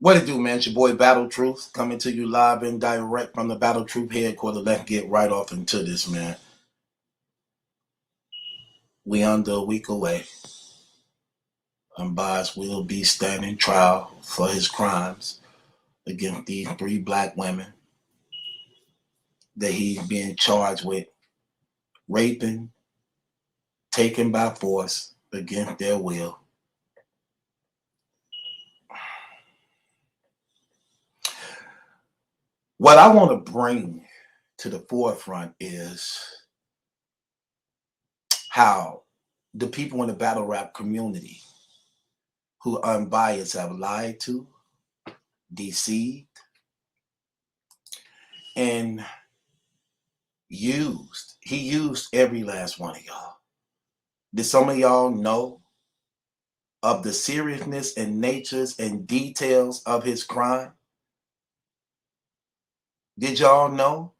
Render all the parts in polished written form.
What it do, man? It's your boy Battle Truth coming to you live and direct from the Battle Truth headquarters. Let's get right off into this, man. We under a week away. Bias will be standing trial for his crimes against these 3 black women that he's being charged with raping, taken by force against their will. What I want to bring to the forefront is how the people in the battle rap community who are unbiased have lied to, deceived, and used. He used every last one of y'all. Did some of y'all know of the seriousness and natures and details of his crime? Did y'all know?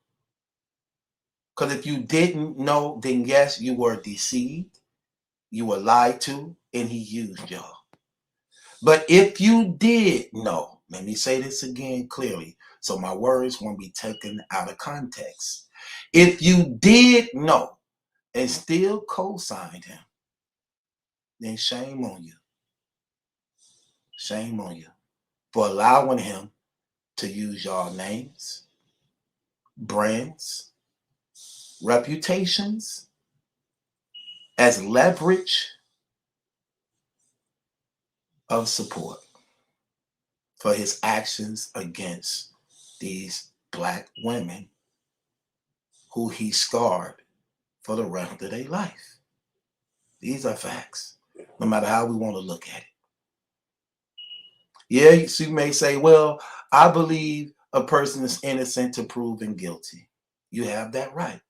Because if you didn't know, then yes, you were deceived, you were lied to, and he used y'all. But if you did know, let me say this again clearly, so my words won't be taken out of context. If you did know and still co-signed him, then shame on you. Shame on you for allowing him to use y'all names, brands, reputations as leverage of support for his actions against these black women who he scarred for the rest of their life. These are facts, no matter how we want to look at it. Yeah, so you may say, well, I believe a person is innocent to proven guilty. You have that right.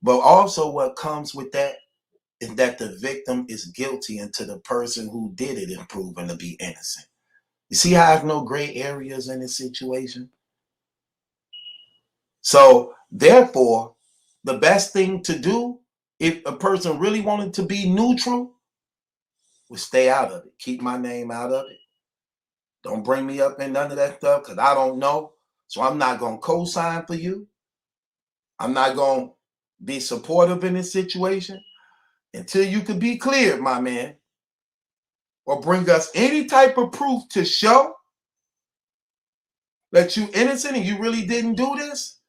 But also what comes with that is that the victim is guilty until the person who did it is proven to be innocent. You see how there's no gray areas in this situation? So therefore, the best thing to do if a person really wanted to be neutral would stay out of it. Keep my name out of it. Don't bring me up in none of that stuff because I don't know. So I'm not going to co-sign for you. I'm not going to be supportive in this situation until you can be cleared, my man, or bring us any type of proof to show that you innocent and you really didn't do this.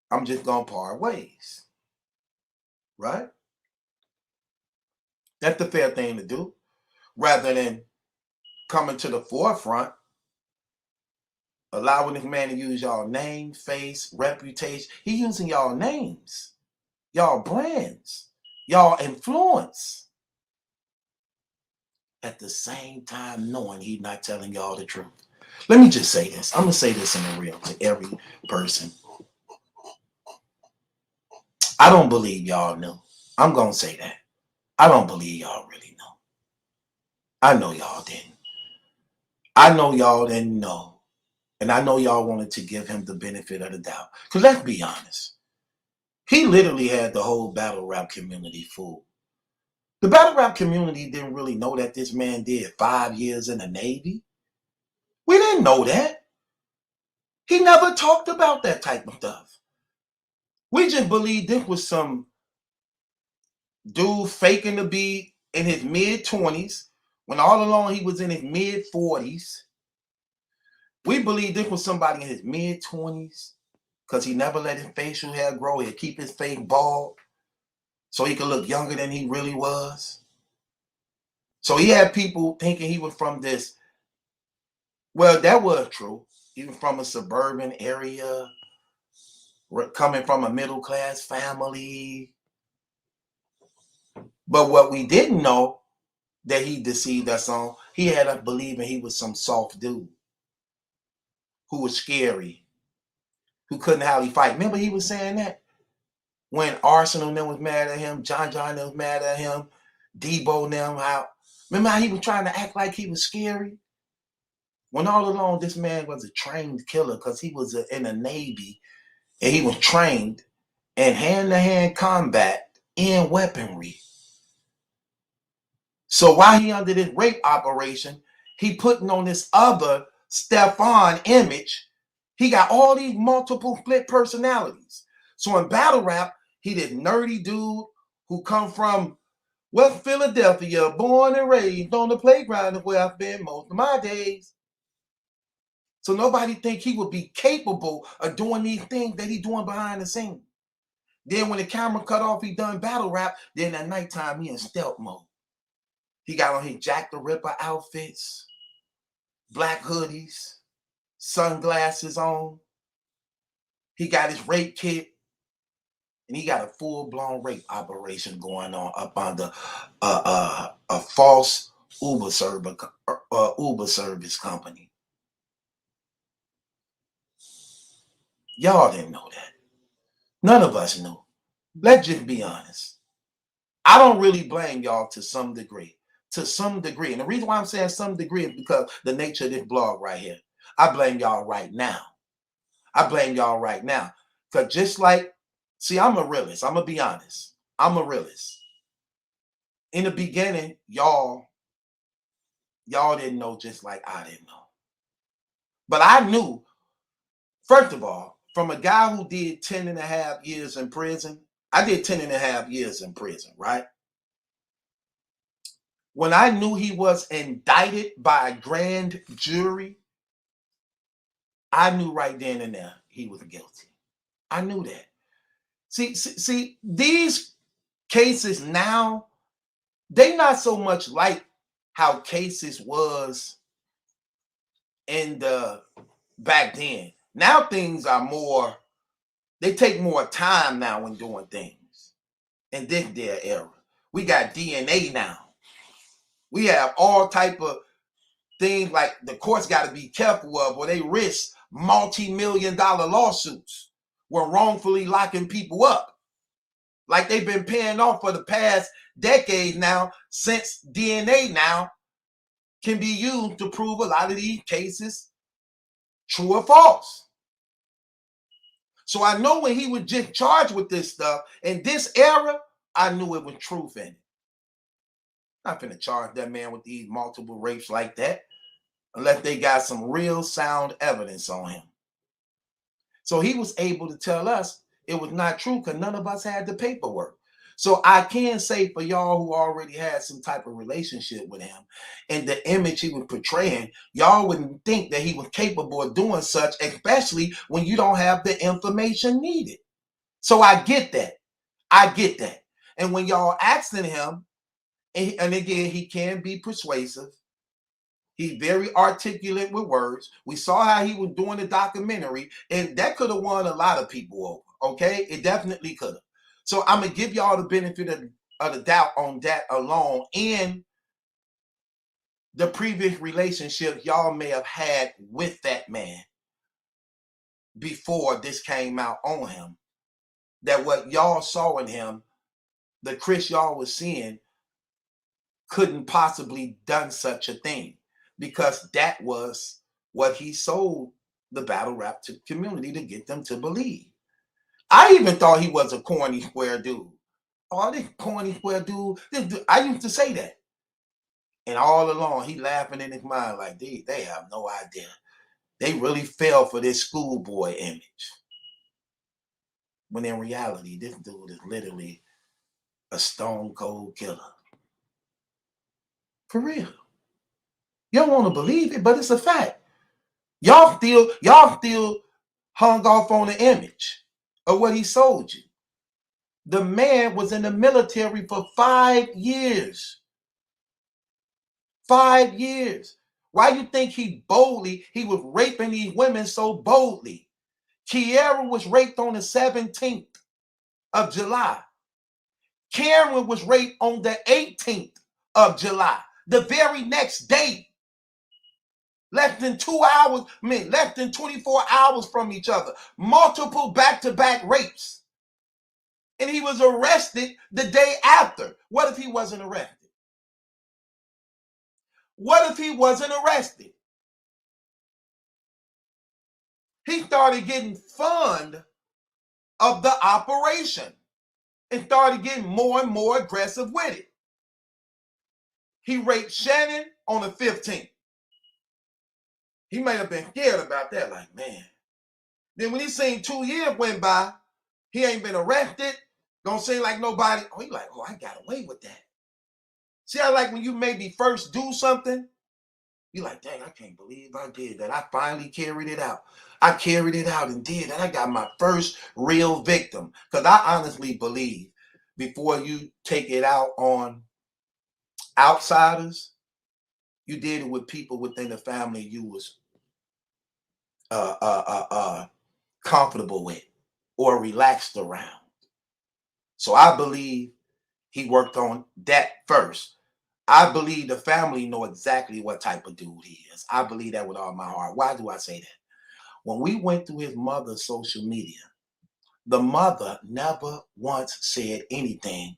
I'm just going to part ways. Right? That's the fair thing to do rather than coming to the forefront, allowing this man to use y'all name, face, reputation. He using y'all names, y'all brands, y'all influence. At the same time knowing he's not telling y'all the truth. Let me just say this. I'm going to say this in the real to every person. I don't believe y'all knew. I'm going to say that. I don't believe y'all really know. I know y'all didn't. I know y'all didn't know. And I know y'all wanted to give him the benefit of the doubt. Because let's be honest. He literally had the whole battle rap community fooled. The battle rap community didn't really know that this man did 5 years in the Navy. We didn't know that. He never talked about that type of stuff. We just believed this was some dude faking to be in his mid-20s when all along he was in his mid-40s. We believed this was somebody in his mid-20s because he never let his facial hair grow. He'd keep his face bald so he could look younger than he really was. So he had people thinking he was from this. Well, that was true. He was from a suburban area, coming from a middle-class family. But what we didn't know that he deceived us on, he had us believing he was some soft dude who was scary, who couldn't hardly fight. Remember he was saying that? When Arsenal and them was mad at him, John was mad at him, Debo and them, remember how he was trying to act like he was scary? When all along this man was a trained killer because he was in the Navy and he was trained in hand-to-hand combat and weaponry. So while he under this rape operation, he putting on this other Stefan image. He got all these multiple split personalities. So in battle rap, he this nerdy dude who come from West Philadelphia, born and raised on the playground of where I've been most of my days. So nobody think he would be capable of doing these things that he doing behind the scenes. Then when the camera cut off, he done battle rap. Then at nighttime, he in stealth mode. He got on his Jack the Ripper outfits, black hoodies, sunglasses on. He got his rape kit, and he got a full-blown rape operation going on up under a false Uber service company. Y'all didn't know that. None of us knew. Let's just be honest. I don't really blame y'all to some degree. To some degree. And the reason why I'm saying some degree is because the nature of this blog right here. I blame y'all right now. I blame y'all right now. Because just like, see, I'm a realist. I'm going to be honest. I'm a realist. In the beginning, y'all didn't know just like I didn't know. But I knew, first of all, from a guy who did 10 and a half years in prison, I did 10 and a half years in prison, right? When I knew he was indicted by a grand jury, I knew right then and there he was guilty. I knew that. See, these cases now, they not so much like how cases was in the back then. Now things are more, they take more time now when doing things. In this day era, we got DNA now. We have all type of things like the courts got to be careful of, where they risk multi-million-dollar lawsuits when wrongfully locking people up. Like they've been paying off for the past decade now, since DNA now can be used to prove a lot of these cases true or false. So I know when he was just charged with this stuff in this era, I knew it was truth in it. Not finna charge that man with these multiple rapes like that unless they got some real sound evidence on him. So he was able to tell us it was not true because none of us had the paperwork. So I can say for y'all who already had some type of relationship with him and the image he was portraying, y'all wouldn't think that he was capable of doing such, especially when you don't have the information needed. So I get that. I get that. And when y'all asking him, and again, he can be persuasive. He's very articulate with words. We saw how he was doing the documentary, and that could have won a lot of people over. Okay, it definitely could have. So I'm gonna give y'all the benefit of the doubt on that alone, and the previous relationship y'all may have had with that man before this came out on him. That what y'all saw in him, the Chris y'all was seeing, couldn't possibly done such a thing, because that was what he sold the battle rap community to get them to believe. I even thought he was a corny square dude. Oh, this corny square dude. I used to say that. And all along, he laughing in his mind like, they have no idea. They really fell for this schoolboy image. When in reality, this dude is literally a stone cold killer. For real. You don't want to believe it, but it's a fact. Y'all still hung off on the image of what he sold you. The man was in the military for 5 years. 5 years. Why you think he was raping these women so boldly? Kiara was raped on the 17th of July. Karen was raped on the 18th of July. The very next day. Less than 2 hours, less than 24 hours from each other. Multiple back-to-back rapes. And he was arrested the day after. What if he wasn't arrested? What if he wasn't arrested? He started getting fond of the operation and started getting more and more aggressive with it. He raped Shannon on the 15th. He may have been scared about that, like, man. Then when he seen 2 years went by, he ain't been arrested, don't seem like nobody. Oh, he like, oh, I got away with that. See how like when you maybe first do something, you like, dang, I can't believe I did that. I finally carried it out. I carried it out and did that. I got my first real victim. Because I honestly believe before you take it out on outsiders, you did it with people within the family you was uh, uh, uh, uh, comfortable with or relaxed around. So I believe he worked on that first. I believe the family know exactly what type of dude he is. I believe that with all my heart. Why do I say that? When we went through his mother's social media, the mother never once said anything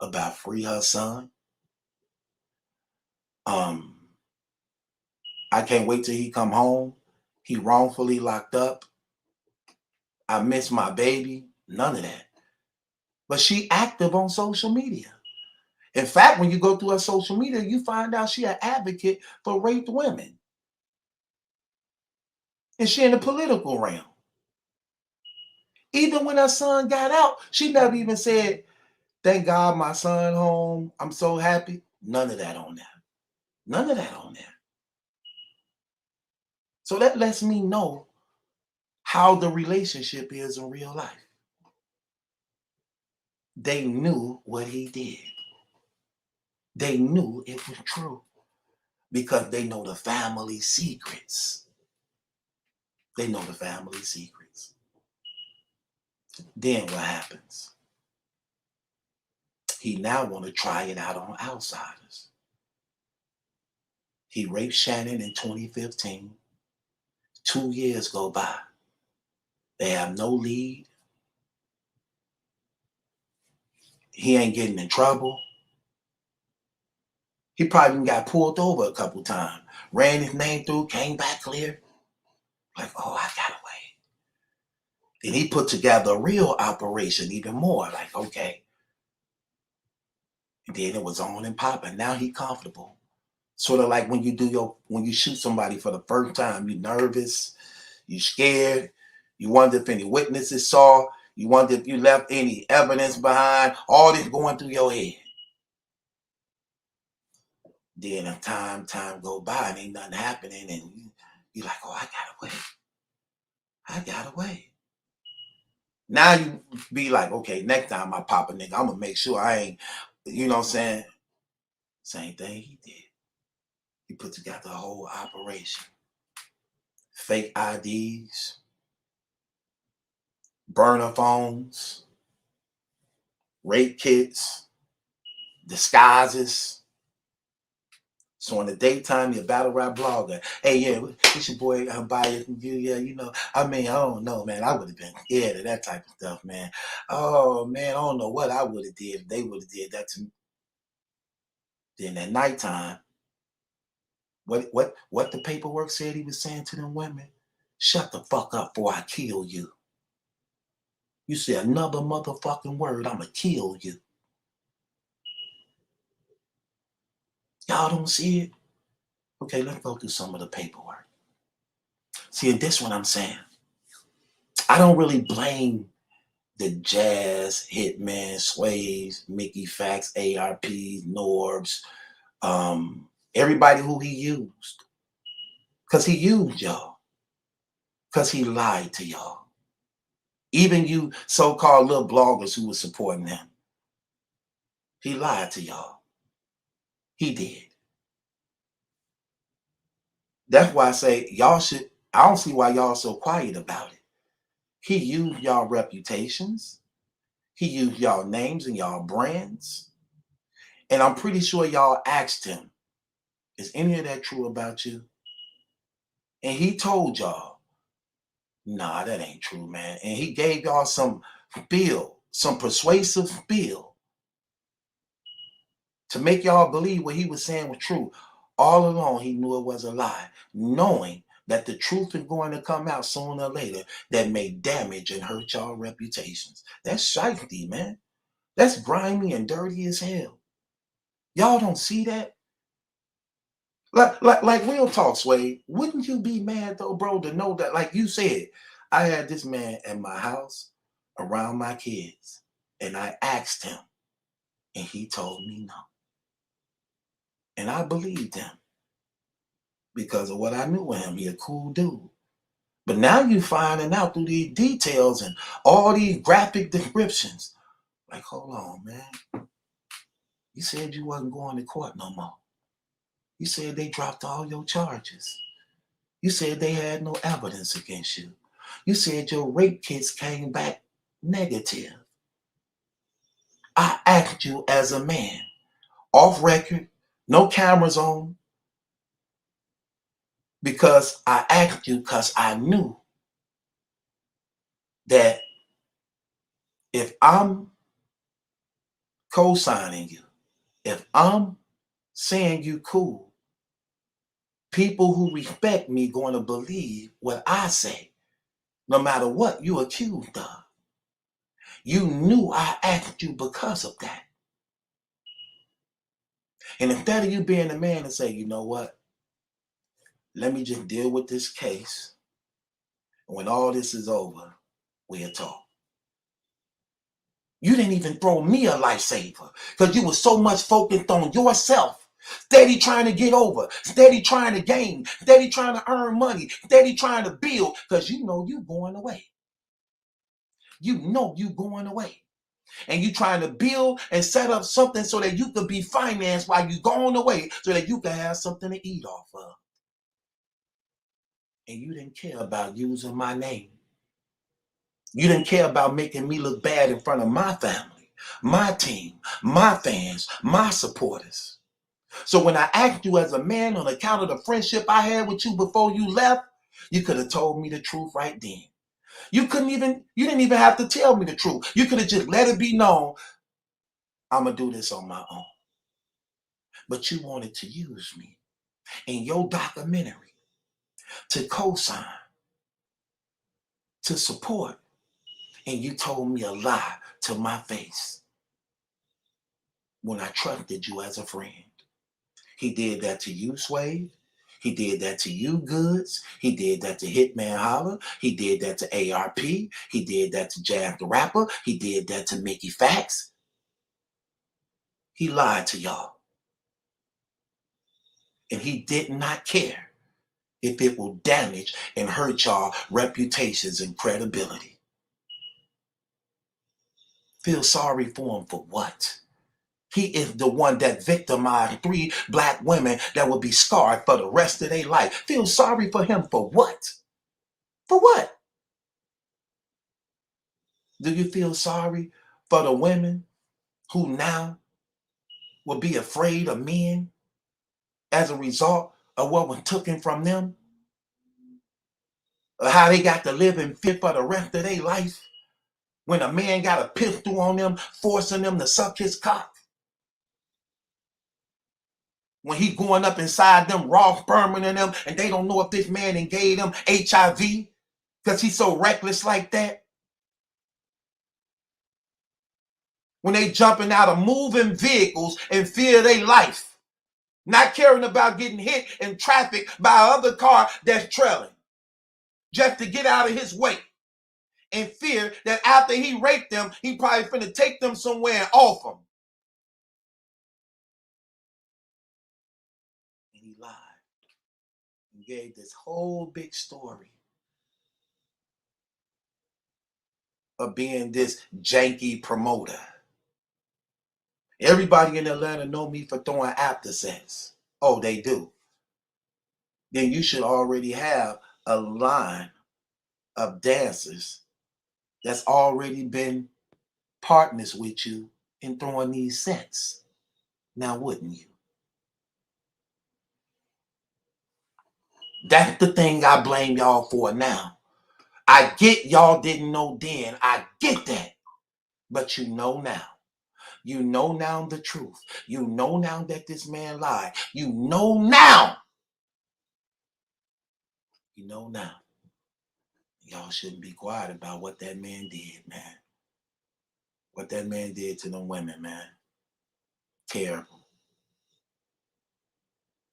about free her son. I can't wait till he come home. He wrongfully locked up. I miss my baby. None of that. But she active on social media. In fact, when you go through her social media, you find out she an advocate for raped women. And she in the political realm. Even when her son got out, she never even said, thank God my son home. I'm so happy. None of that on there. None of that on there. So that lets me know how the relationship is in real life. They knew what he did. They knew it was true because they know the family secrets. They know the family secrets. Then what happens? He now want to try it out on outsiders. He raped Shannon in 2015. 2 years go by. They have no lead. He ain't getting in trouble. He probably even got pulled over a couple times. Ran his name through, came back clear. Like, oh, I got away. Then he put together a real operation even more. Like, okay. And then it was on and popping. Now he comfortable. Sort of like when you shoot somebody for the first time, you nervous, you scared, you wonder if any witnesses saw, you wonder if you left any evidence behind, all this going through your head. Then if time go by and ain't nothing happening, and you're like, oh, I got away. I got away. Now you be like, okay, next time I pop a nigga, I'm gonna make sure I ain't, you know what I'm saying? Same thing he did. He put together a whole operation. Fake IDs, burner phones, rape kits, disguises. So in the daytime, you're a battle rap blogger. Hey, yeah, it's your boy, I'm biased and you, yeah, you know. I mean, I don't know, man. I would have been scared of that type of stuff, man. Oh, man, I don't know what I would have did if they would have did that to me. Then at nighttime, what the paperwork said he was saying to them women? Shut the fuck up before I kill you. You say another motherfucking word, I'ma kill you. Y'all don't see it? Okay, let's go through some of the paperwork. See, and this what I'm saying. I don't really blame the Jazz, Hitman, Sways, Mickey Fax, ARPs, Norbs, everybody who he used. Because he used y'all. Because he lied to y'all. Even you so-called little bloggers who were supporting him. He lied to y'all. He did. That's why I say y'all should, I don't see why y'all so quiet about it. He used y'all reputations. He used y'all names and y'all brands. And I'm pretty sure y'all asked him, is any of that true about you? And he told y'all, nah, that ain't true, man. And he gave y'all some spiel, some persuasive spiel to make y'all believe what he was saying was true. All along, he knew it was a lie, knowing that the truth is going to come out sooner or later that may damage and hurt y'all reputations. That's shifty, man. That's grimy and dirty as hell. Y'all don't see that? Like real talk, Sway. Wouldn't you be mad though, bro, to know that, like you said, I had this man at my house around my kids, and I asked him, and he told me no. And I believed him because of what I knew of him. He a cool dude. But now you finding out through these details and all these graphic descriptions. Like, hold on, man. You said you wasn't going to court no more. You said they dropped all your charges. You said they had no evidence against you. You said your rape kits came back negative. I asked you as a man, off record, no cameras on, because I asked you because I knew that if I'm co-signing you, if I'm saying you cool, people who respect me going to believe what I say, no matter what you accused of. You knew I asked you because of that. And instead of you being a man and say, you know what, let me just deal with this case. And when all this is over, we'll talk. You didn't even throw me a lifesaver because you were so much focused on yourself. Steady trying to get over, steady trying to gain, steady trying to earn money, steady trying to build, because you know you going away. You know you going away. And you trying to build and set up something so that you could be financed while you going away so that you can have something to eat off of. And you didn't care about using my name. You didn't care about making me look bad in front of my family, my team, my fans, my supporters. So when I asked you as a man on account of the friendship I had with you before you left, you could have told me the truth right then. You didn't even have to tell me the truth. You could have just let it be known, I'm going to do this on my own. But you wanted to use me in your documentary to co-sign, to support, and you told me a lie to my face when I trusted you as a friend. He did that to you, Swade. He did that to you, Goods. He did that to Hitman Holler. He did that to ARP. He did that to Jab the Rapper. He did that to Mickey Fax. He lied to y'all. And he did not care if it will damage and hurt y'all reputations and credibility. Feel sorry for him for what? He is the one that victimized 3 black women that will be scarred for the rest of their life. Feel sorry for him for what? For what? Do you feel sorry for the women who now will be afraid of men as a result of what was taken from them? Or how they got to live in fear for the rest of their life when a man got a pistol on them, forcing them to suck his cock? When he going up inside them, raw sperming in them, and they don't know if this man done gave them HIV because he's so reckless like that? When they jumping out of moving vehicles in fear of their life, not caring about getting hit in traffic by another car that's trailing, just to get out of his way, in fear that after he raped them, he probably finna take them somewhere and off them. And he lied and gave this whole big story of being this janky promoter. Everybody in Atlanta know me for throwing after sex. Oh, they do. Then you should already have a line of dancers that's already been partners with you in throwing these sets. Now, wouldn't you? That's the thing I blame y'all for now. I get y'all didn't know then. I get that. But you know now. You know now the truth. You know now that this man lied. You know now. You know now. Y'all shouldn't be quiet about what that man did, man. What that man did to them women, man. Terrible.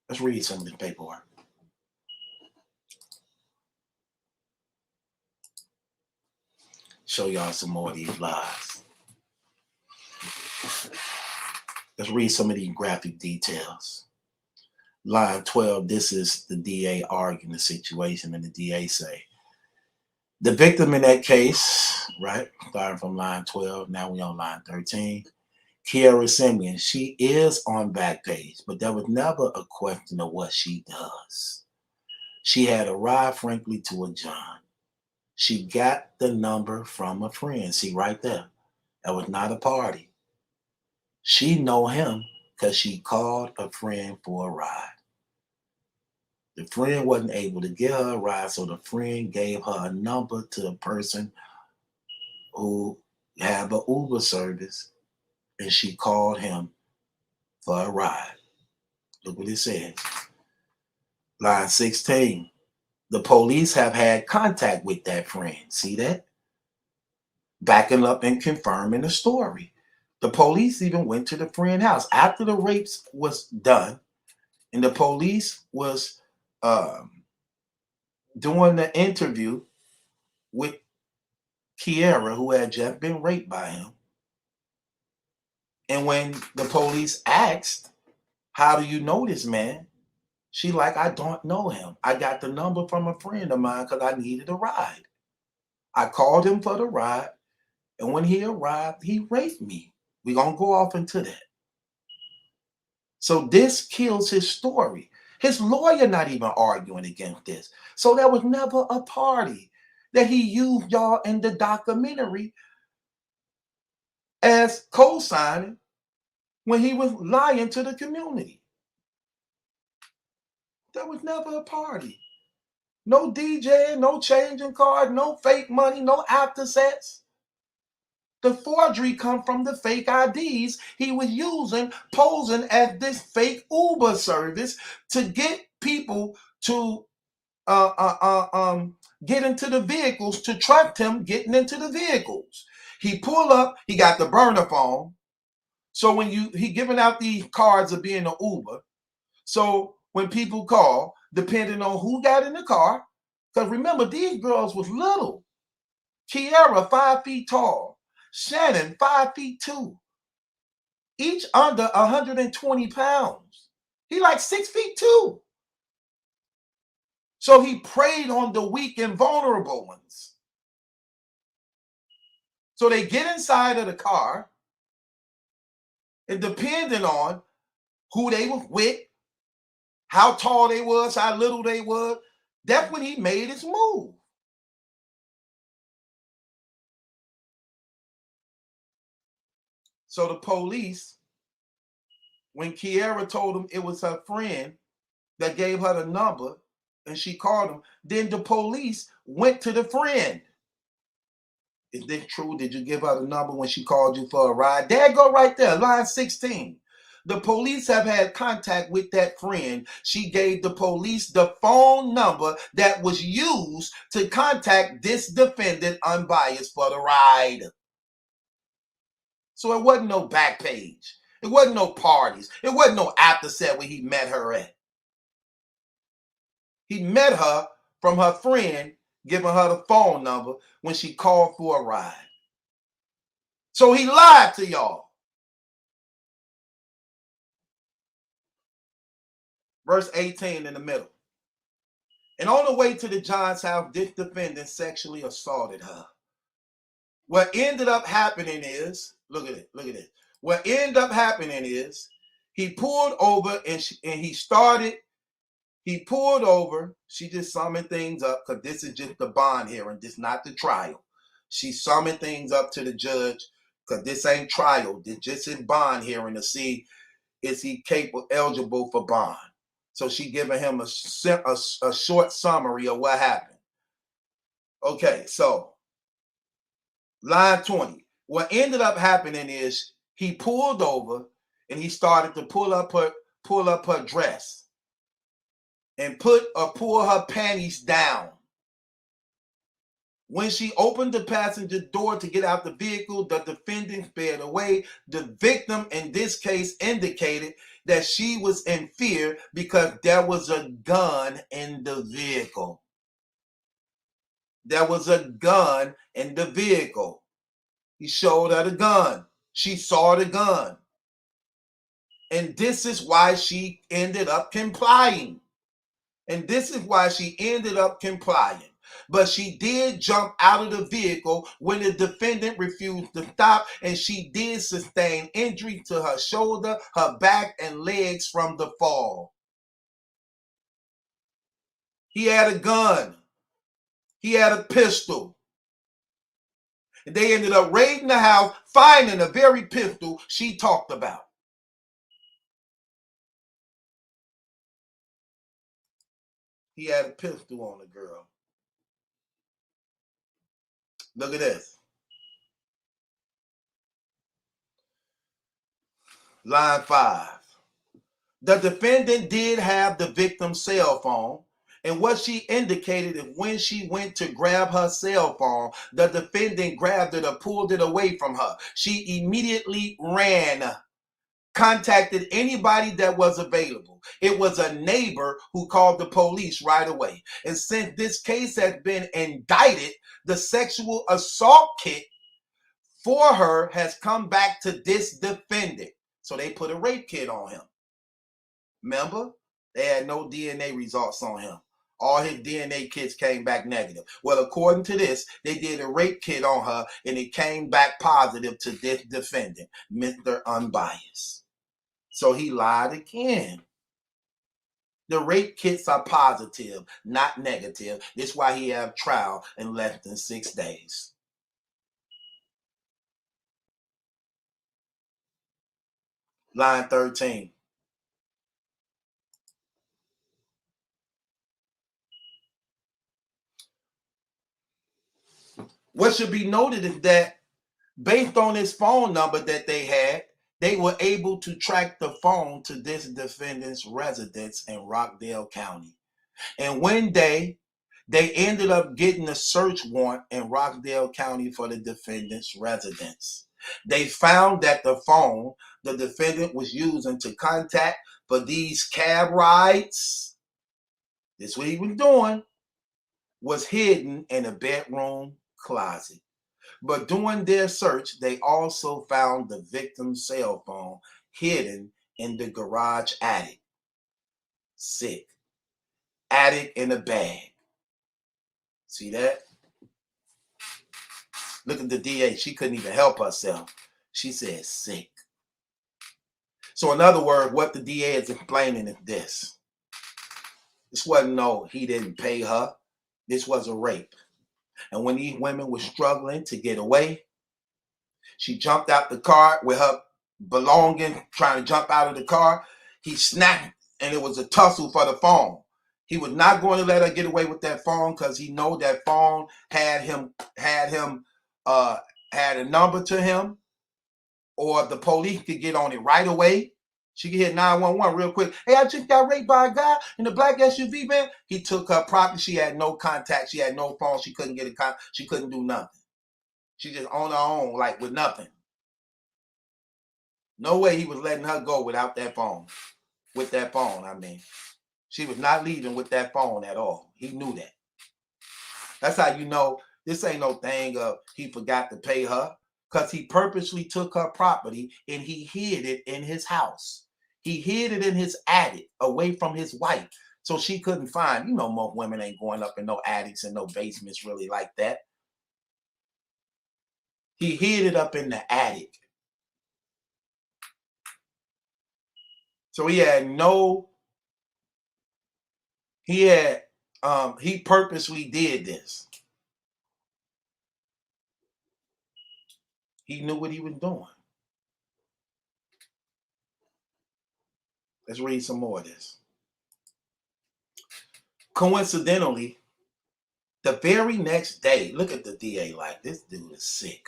Let's read some of this paperwork. Show y'all some more of these lies. Let's read some of these graphic details. Line 12, this is the DA arguing the situation, and the DA say, the victim in that case, right, starting from line 12, now we on line 13, Kiara Simeon, she is on Backpage, but there was never a question of what she does. She had arrived, frankly, to a John. She got the number from a friend. See, right there, that was not a party. She know him because she called a friend for a ride. The friend wasn't able to get her a ride, so the friend gave her a number to a person who had an Uber service, and she called him for a ride. Look what it says. Line 16. The police have had contact with that friend. See that? Backing up and confirming the story. The police even went to the friend's house after the rapes was done, and the police was doing the interview with Kiara, who had just been raped by him. And when the police asked, how do you know this man? She like, I don't know him. I got the number from a friend of mine because I needed a ride. I called him for the ride, and when he arrived, he raped me. We're going to go off into that. So this kills his story. His lawyer not even arguing against this. So there was never a party that he used y'all in the documentary as co-signing when he was lying to the community. There was never a party. No DJ, no changing card, no fake money, no after sets. The forgery come from the fake IDs he was using, posing as this fake Uber service to get people to get into the vehicles, to trust him getting into the vehicles. He pull up, he got the burner phone. So when he giving out these cards of being an Uber. So when people call, depending on who got in the car, because remember, these girls was little. Kiara, 5 feet tall. Shannon, 5 feet 2. Each under 120 pounds. He like 6 feet 2. So he preyed on the weak and vulnerable ones. So they get inside of the car, and depending on who they were with, how tall they was, how little they was, that's when he made his move. So the police, when Kiara told them it was her friend that gave her the number and she called him, then the police went to the friend. Is this true? Did you give her the number when she called you for a ride? There go right there, line 16. The police have had contact with that friend. She gave the police the phone number that was used to contact this defendant unbiased for the ride. So it wasn't no back page. It wasn't no parties. It wasn't no after set where he met her at. He met her from her friend giving her the phone number when she called for a ride. So he lied to y'all. Verse 18 in the middle. And on the way to the John's house, this defendant sexually assaulted her. What ended up happening is, look at it. What ended up happening is he pulled over he pulled over. She just summoned things up because this is just the bond hearing. This is not the trial. She summoned things up to the judge because this ain't trial. This just in bond hearing to see is he eligible for bond. So she giving him a short summary of what happened. Okay, so line 20. What ended up happening is he pulled over and he started to pull up her dress and pull her panties down. When she opened the passenger door to get out the vehicle, the defendant sped away. The victim in this case indicated that she was in fear because there was a gun in the vehicle. There was a gun in the vehicle. He showed her the gun. She saw the gun. And this is why she ended up complying. And this is why she ended up complying. But she did jump out of the vehicle when the defendant refused to stop, and she did sustain injury to her shoulder, her back, and legs from the fall. He had a gun. He had a pistol. And they ended up raiding the house, finding the very pistol she talked about. He had a pistol on the girl. Look at this. Line 5. The defendant did have the victim's cell phone, and what she indicated is when she went to grab her cell phone, the defendant grabbed it or pulled it away from her. She immediately ran, contacted anybody that was available. It was a neighbor who called the police right away. And since this case has been indicted, the sexual assault kit for her has come back to this defendant. So they put a rape kit on him. Remember? They had no DNA results on him. All his DNA kits came back negative. Well, according to this, they did a rape kit on her, and it came back positive to this defendant, Mr. Unbiased. So he lied again. The rape kits are positive, not negative. That's why he have trial in less than 6 days. Line 13. What should be noted is that based on his phone number that they had, they were able to track the phone to this defendant's residence in Rockdale County. And one day, they ended up getting a search warrant in Rockdale County for the defendant's residence. They found that the phone the defendant was using to contact for these cab rides, this is what he was doing, was hidden in a bedroom closet. But during their search, they also found the victim's cell phone hidden in the garage attic. Sick. Attic in a bag. See that? Look at the DA. She couldn't even help herself. She said sick. So in other words, what the DA is explaining is this. This wasn't no, he didn't pay her. This was a rape. And when these women were struggling to get away, she jumped out the car with her belongings, trying to jump out of the car. He snapped, and it was a tussle for the phone. He was not going to let her get away with that phone because he know that phone had a number to him, or the police could get on it right away. She could hit 911 real quick. Hey, I just got raped by a guy in a black SUV van. He took her property. She had no contact. She had no phone. She couldn't get a contact. She couldn't do nothing. She just on her own, like with nothing. No way he was letting her go without that phone. With that phone, I mean. She was not leaving with that phone at all. He knew that. That's how you know this ain't no thing of he forgot to pay her, because he purposely took her property and he hid it in his house. He hid it in his attic away from his wife so she couldn't find. You know, most women ain't going up in no attics and no basements really like that. He hid it up in the attic. So he purposely did this. He knew what he was doing. Let's read some more of this. Coincidentally, the very next day, look at the DA like, this dude is sick.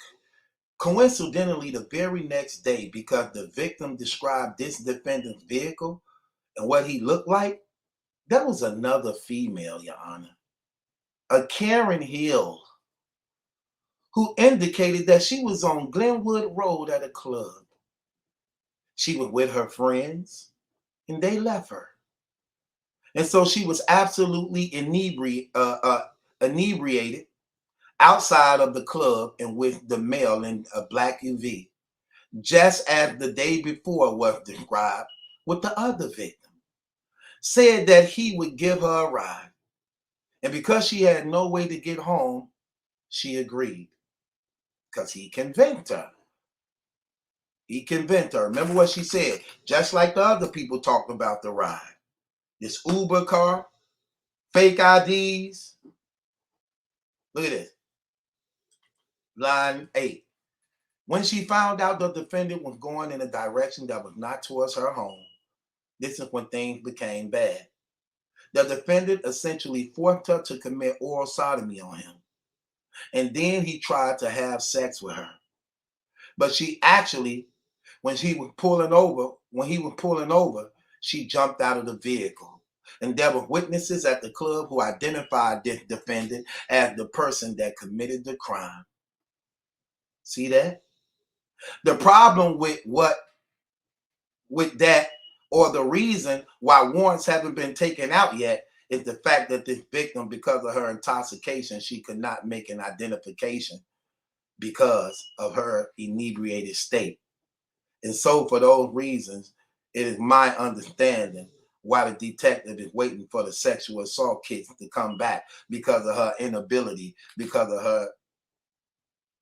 Coincidentally, the very next day, because the victim described this defendant's vehicle and what he looked like, that was another female, Your Honor. A Karen Hill who indicated that she was on Glenwood Road at a club. She was with her friends and they left her. And so she was absolutely inebriated outside of the club and with the male in a black UV, just as the day before was described with the other victim. Said that he would give her a ride. And because she had no way to get home, she agreed. Because he convinced her. He convinced her. Remember what she said? Just like the other people talked about the ride. This Uber car, fake IDs. Look at this. Line 8. When she found out the defendant was going in a direction that was not towards her home, this is when things became bad. The defendant essentially forced her to commit oral sodomy on him. And then he tried to have sex with her. But she actually, when he was pulling over, she jumped out of the vehicle. And there were witnesses at the club who identified this defendant as the person that committed the crime. See that? The problem with that, or the reason why warrants haven't been taken out yet, is the fact that this victim, because of her intoxication, she could not make an identification because of her inebriated state. And so for those reasons, it is my understanding why the detective is waiting for the sexual assault kit to come back, because of her inability, because of her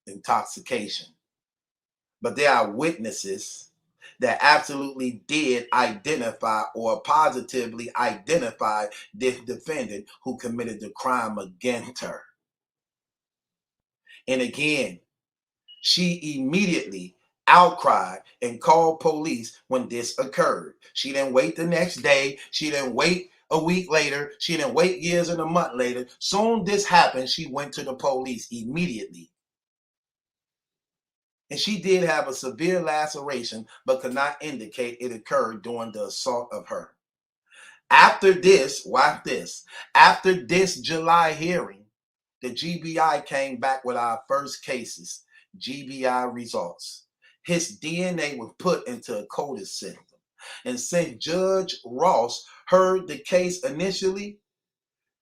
intoxication. But there are witnesses that absolutely did identify or positively identify this defendant who committed the crime against her. And again, she immediately outcried and called police when this occurred. She didn't wait the next day. She didn't wait a week later. She didn't wait years and a month later. Soon this happened, she went to the police immediately. And she did have a severe laceration, but could not indicate it occurred during the assault of her. After this, watch this, after this July hearing, the GBI came back with our first cases, GBI results. His DNA was put into a CODIS system. And since Judge Ross heard the case initially,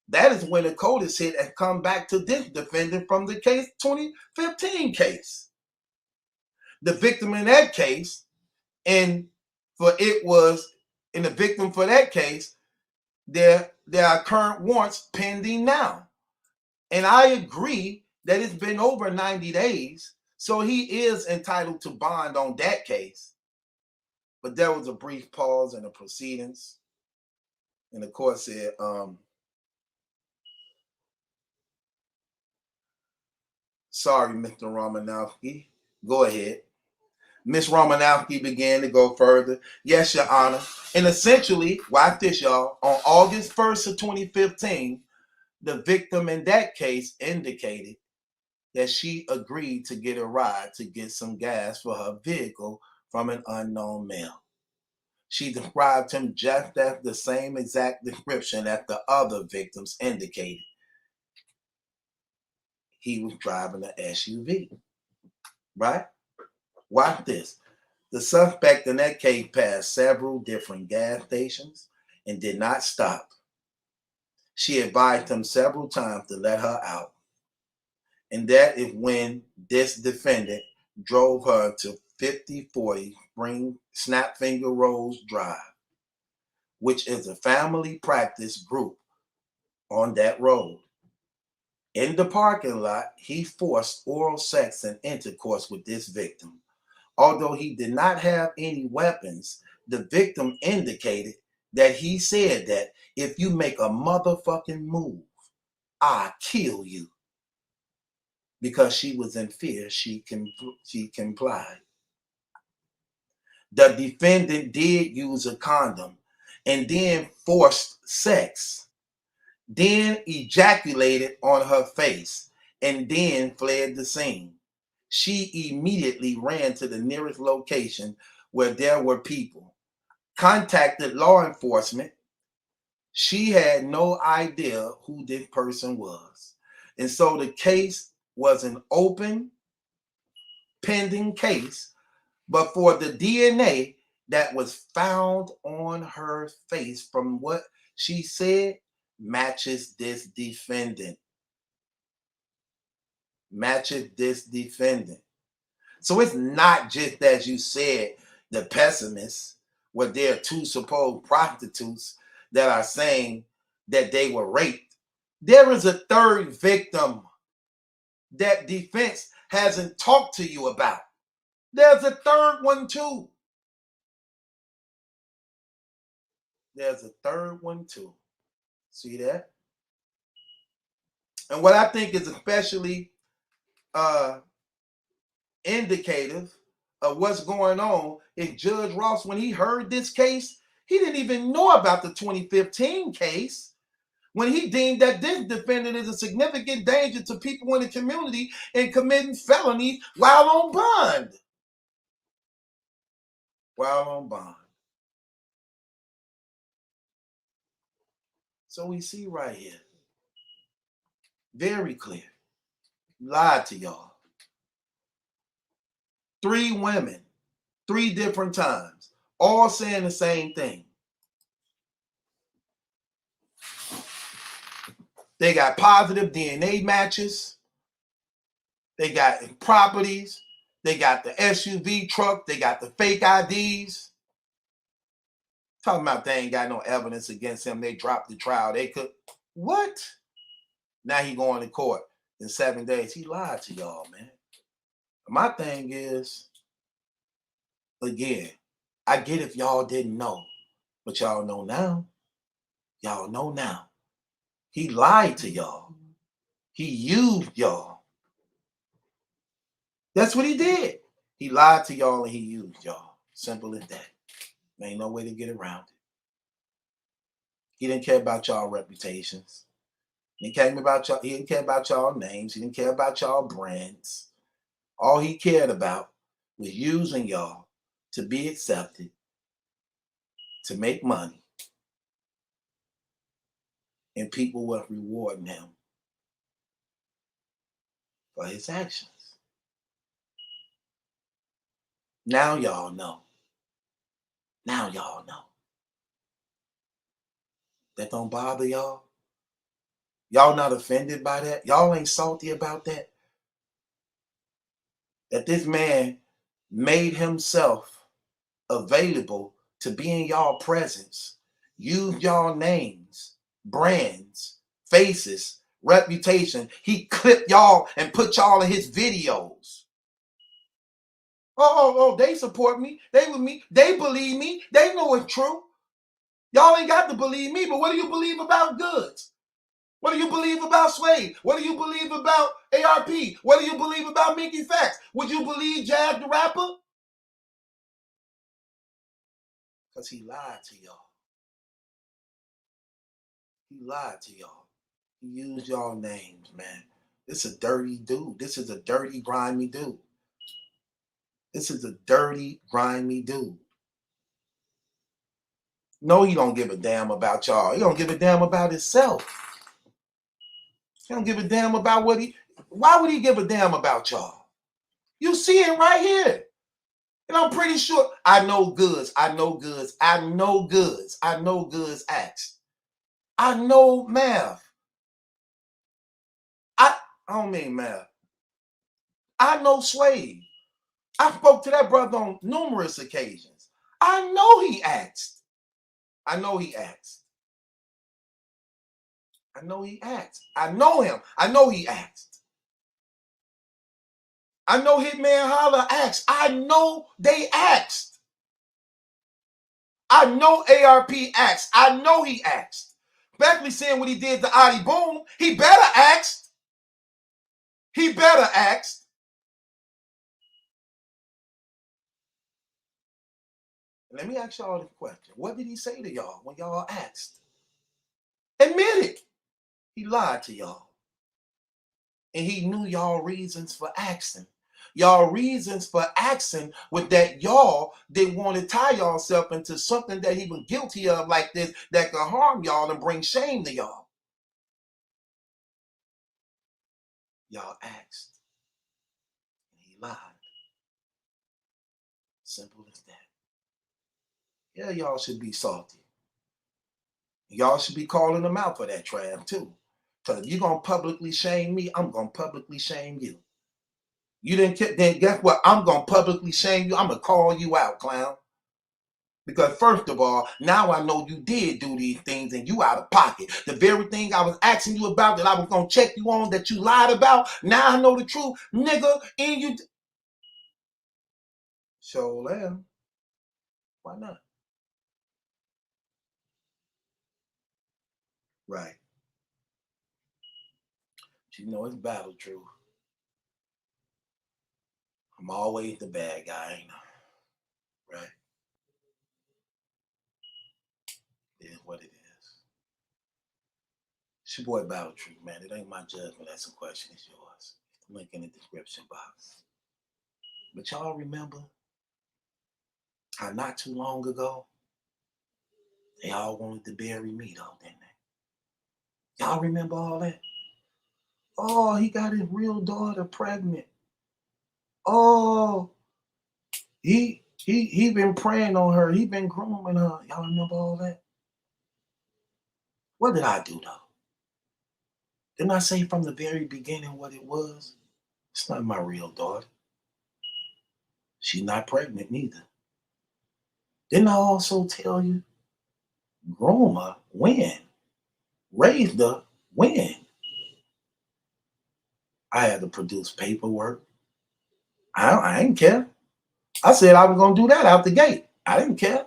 that is when the CODIS hit and come back to this defendant from the case 2015 case. The victim in that case, and the victim for that case, there are current warrants pending now. And I agree that it's been over 90 days, so he is entitled to bond on that case. But there was a brief pause in the proceedings, and the court said, sorry, Mr. Romanowski, go ahead. Ms. Romanowski began to go further. Yes, Your Honor. And essentially, watch this, y'all. On August 1st of 2015, the victim in that case indicated that she agreed to get a ride to get some gas for her vehicle from an unknown male. She described him just as the same exact description that the other victims indicated. He was driving an SUV, right? Watch this. The suspect in that case passed several different gas stations and did not stop. She advised him several times to let her out. And that is when this defendant drove her to 5040 Spring Snapfinger Rose Drive, which is a family practice group on that road. In the parking lot, he forced oral sex and intercourse with this victim. Although he did not have any weapons, the victim indicated that he said that if you make a motherfucking move, I'll kill you. Because she was in fear, she complied. The defendant did use a condom and then forced sex, then ejaculated on her face, and then fled the scene. She immediately ran to the nearest location where there were people, contacted law enforcement. She had no idea who this person was. And so the case was an open, pending case, but for the DNA that was found on her face from what she said matches this defendant. Matches this defendant. So it's not just as you said, the pessimists, where there are two supposed prostitutes that are saying that they were raped. There is a third victim that defense hasn't talked to you about. There's a third one too. There's a third one too. See that? And what I think is especially indicative of what's going on is Judge Ross, when he heard this case, he didn't even know about the 2015 case when he deemed that this defendant is a significant danger to people in the community and committing felonies while on bond. While on bond. So we see right here, very clear, lied to y'all. 3 women, 3 different times, all saying the same thing. They got positive DNA matches. They got properties. They got the SUV truck. They got the fake IDs. Talking about they ain't got no evidence against him. They dropped the trial. They could. What? Now he going to court in 7 days. He lied to y'all, man. My thing is, again, I get if y'all didn't know, but y'all know now. Y'all know now. He lied to y'all. He used y'all. That's what he did. He lied to y'all and he used y'all. Simple as that. There ain't no way to get around it. He didn't care about y'all reputations. He didn't care about y'all names. He didn't care about y'all brands. All he cared about was using y'all to be accepted, to make money. And people were rewarding him for his actions. Now y'all know. Now y'all know. That don't bother y'all? Y'all not offended by that? Y'all ain't salty about that? That this man made himself available to be in y'all presence, use y'all names, brands, faces, reputation. He clipped y'all and put y'all in his videos. Oh, they support me. They with me. They believe me. They know it's true. Y'all ain't got to believe me, but what do you believe about Goods? What do you believe about Sway? What do you believe about ARP? What do you believe about Mickey Facts? Would you believe Jag the rapper? Because he lied to y'all. He lied to y'all. He used y'all names, man. This is a dirty dude. This is a dirty, grimy dude. This is a dirty, grimy dude. No, he don't give a damn about y'all. He don't give a damn about himself. He don't give a damn about why would he give a damn about y'all? You see it right here. And I'm pretty sure I know Goods. I know Goods acts. I know math. I don't mean math. I know Sway. I spoke to that brother on numerous occasions. I know he asked. I know he asked. I know he asked. I know him. I know he asked. I know Hitman Holla asked. I know they asked. I know ARP asked. I know he asked. Especially seeing what he did to Adi Boom. He better asked. He better asked. Let me ask y'all this question. What did he say to y'all when y'all asked? Admit it. He lied to y'all. And he knew y'all reasons for asking. Y'all reasons for asking was that y'all didn't want to tie yourself into something that he was guilty of like this that could harm y'all and bring shame to y'all. Y'all asked, and he lied. Simple as that. Yeah, y'all should be salty. Y'all should be calling them out for that trash too. Because if you're going to publicly shame me, I'm going to publicly shame you. You didn't get, then guess what? I'm going to publicly shame you. I'm going to call you out, clown. Because first of all, now I know you did do these things and you out of pocket. The very thing I was asking you about that I was going to check you on that you lied about, now I know the truth. Nigga, and you... Sure am. Why not? Right. You know it's battle, true. I'm always the bad guy, ain't I? Right. It is what it is. It's your boy Battle Tree, man. It ain't my judgment. That's a question. It's yours. Link in the description box. But y'all remember how not too long ago, they all wanted to bury me, though, didn't they? Y'all remember all that? Oh, he got his real daughter pregnant. Oh, he been preying on her. He been grooming her. Y'all remember all that? What did I do, though? Didn't I say from the very beginning what it was? It's not my real daughter. She's not pregnant neither. Didn't I also tell you? Groom her, when? Raised her, when? I had to produce paperwork. I didn't care. I said I was going to do that out the gate. I didn't care.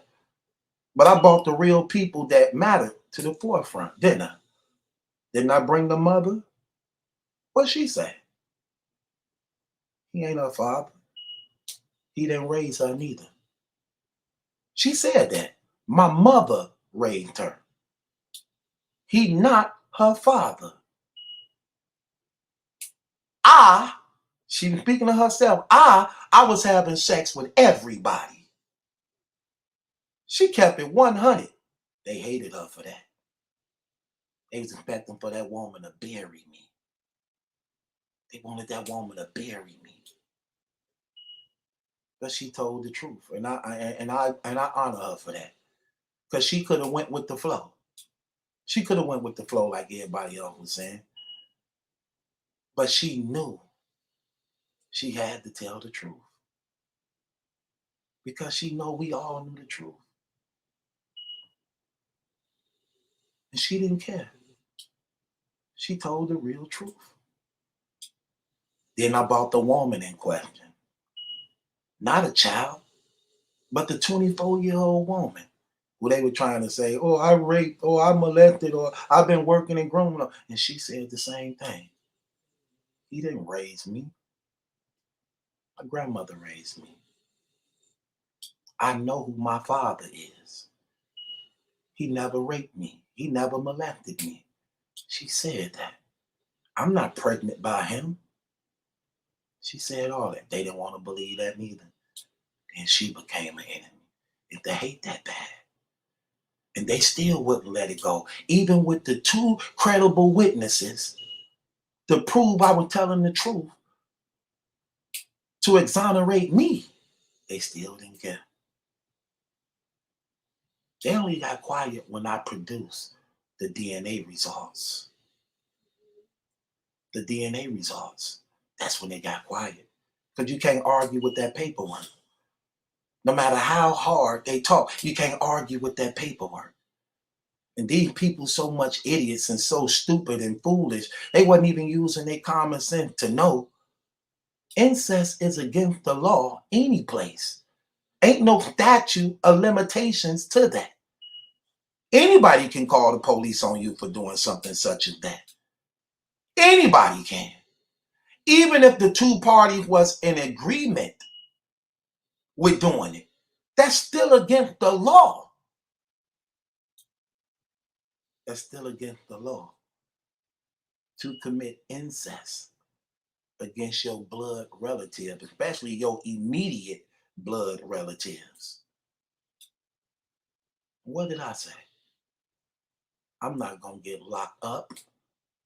But I brought the real people that mattered to the forefront, didn't I? Didn't I bring the mother? What'd she say? He ain't her father. He didn't raise her neither. She said that. My mother raised her. He not her father. She was speaking to herself. I was having sex with everybody. She kept it 100. They hated her for that. They was expecting for that woman to bury me. They wanted that woman to bury me. But she told the truth, and I honor her for that. Because she could have went with the flow. She could have went with the flow like everybody else was saying. But she knew she had to tell the truth. Because she know we all knew the truth. And she didn't care. She told the real truth. Then I brought the woman in question. Not a child, but the 24-year-old woman who they were trying to say, oh, I raped, or I molested, or I've been working and grooming her. And she said the same thing. He didn't raise me. My grandmother raised me. I know who my father is. He never raped me. He never molested me. She said that. I'm not pregnant by him. She said all that. They didn't want to believe that neither. And she became an enemy. If they hate that bad. And they still wouldn't let it go. Even with the 2 credible witnesses to prove I was telling the truth, to exonerate me, they still didn't care. They only got quiet when I produced the DNA results. The DNA results. That's when they got quiet. Because you can't argue with that paperwork. No matter how hard they talk, you can't argue with that paperwork. And these people so much idiots and so stupid and foolish, they wasn't even using their common sense to know incest is against the law any place. Ain't no statute of limitations to that. Anybody can call the police on you for doing something such as that. Anybody can. Even if the 2 parties was in agreement with doing it, that's still against the law. That's still against the law to commit incest against your blood relative, especially your immediate blood relatives. What did I say? I'm not going to get locked up.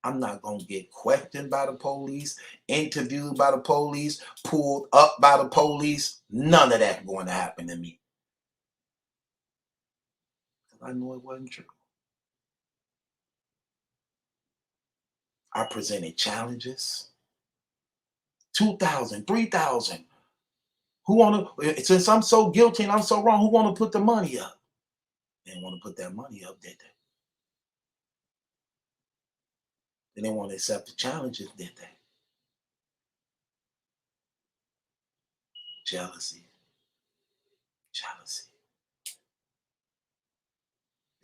I'm not going to get questioned by the police, interviewed by the police, pulled up by the police. None of that going to happen to me. I know it wasn't true. I presented challenges. 2,000, 3,000. Who want to, since I'm so guilty and I'm so wrong, who want to put the money up? They didn't want to put that money up, did they? They didn't want to accept the challenges, did they? Jealousy. Jealousy.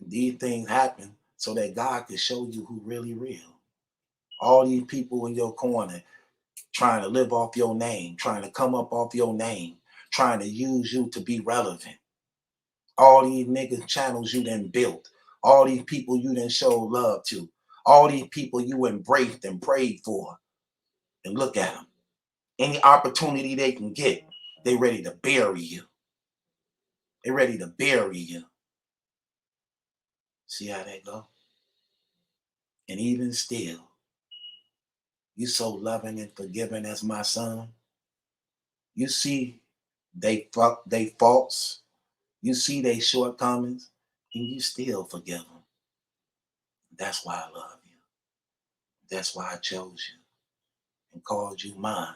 And these things happen so that God can show you who really real. All these people in your corner trying to live off your name, trying to come up off your name, trying to use you to be relevant. All these niggas channels you done built. All these people you done show love to. All these people you embraced and prayed for. And look at them. Any opportunity they can get, they ready to bury you. They ready to bury you. See how that go? And even still, you so loving and forgiving as my son. You see they faults. You see they shortcomings, and you still forgive them. That's why I love you. That's why I chose you and called you mine.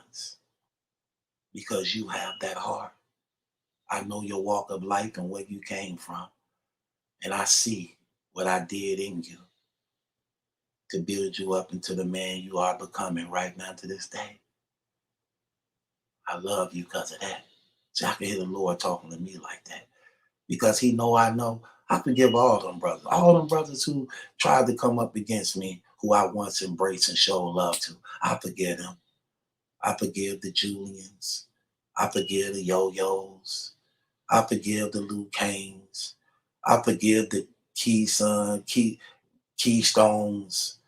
Because you have that heart. I know your walk of life and where you came from. And I see what I did in you to build you up into the man you are becoming right now to this day. I love you because of that. See, I can hear the Lord talking to me like that. Because he know I know. I forgive all them brothers. All them brothers who tried to come up against me, who I once embraced and showed love to. I forgive them. I forgive the Julians. I forgive the Yo-Yos. I forgive the Luke Canes. I forgive the Keystones,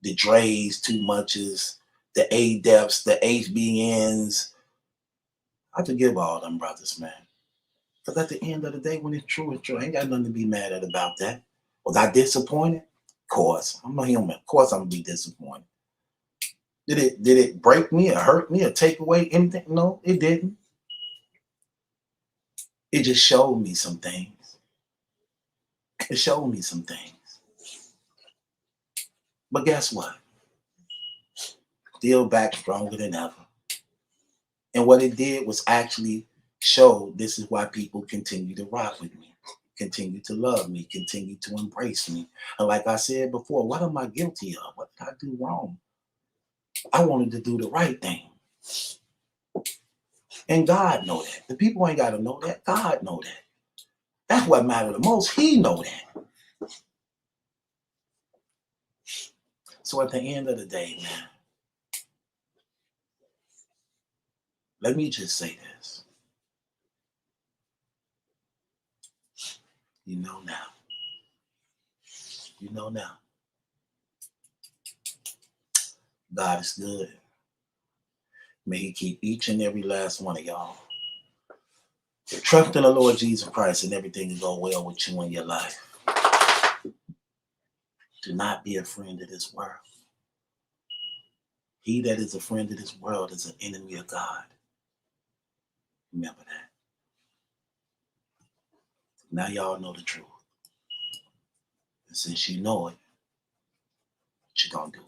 the Dre's, Too Muches, the A-Depths, the HBNs. I forgive all them brothers, man. Because at the end of the day, when it's true, it's true. I ain't got nothing to be mad at about that. Was I disappointed? Of course. I'm a human. Of course I'm going to be disappointed. Did it break me or hurt me or take away anything? No, it didn't. It just showed me some things. It showed me some things. But guess what? Still back stronger than ever. And what it did was actually show this is why people continue to rock with me, continue to love me, continue to embrace me. And like I said before, what am I guilty of? What did I do wrong? I wanted to do the right thing. And God know that. The people ain't got to know that. God know that. That's what matters the most. He know that. So at the end of the day, man, let me just say this. You know now. You know now. God is good. May he keep each and every last one of y'all. Trust in the Lord Jesus Christ and everything will go well with you in your life. Do not be a friend of this world. He that is a friend of this world is an enemy of God. Remember that. Now y'all know the truth. And since you know it, what you gonna do?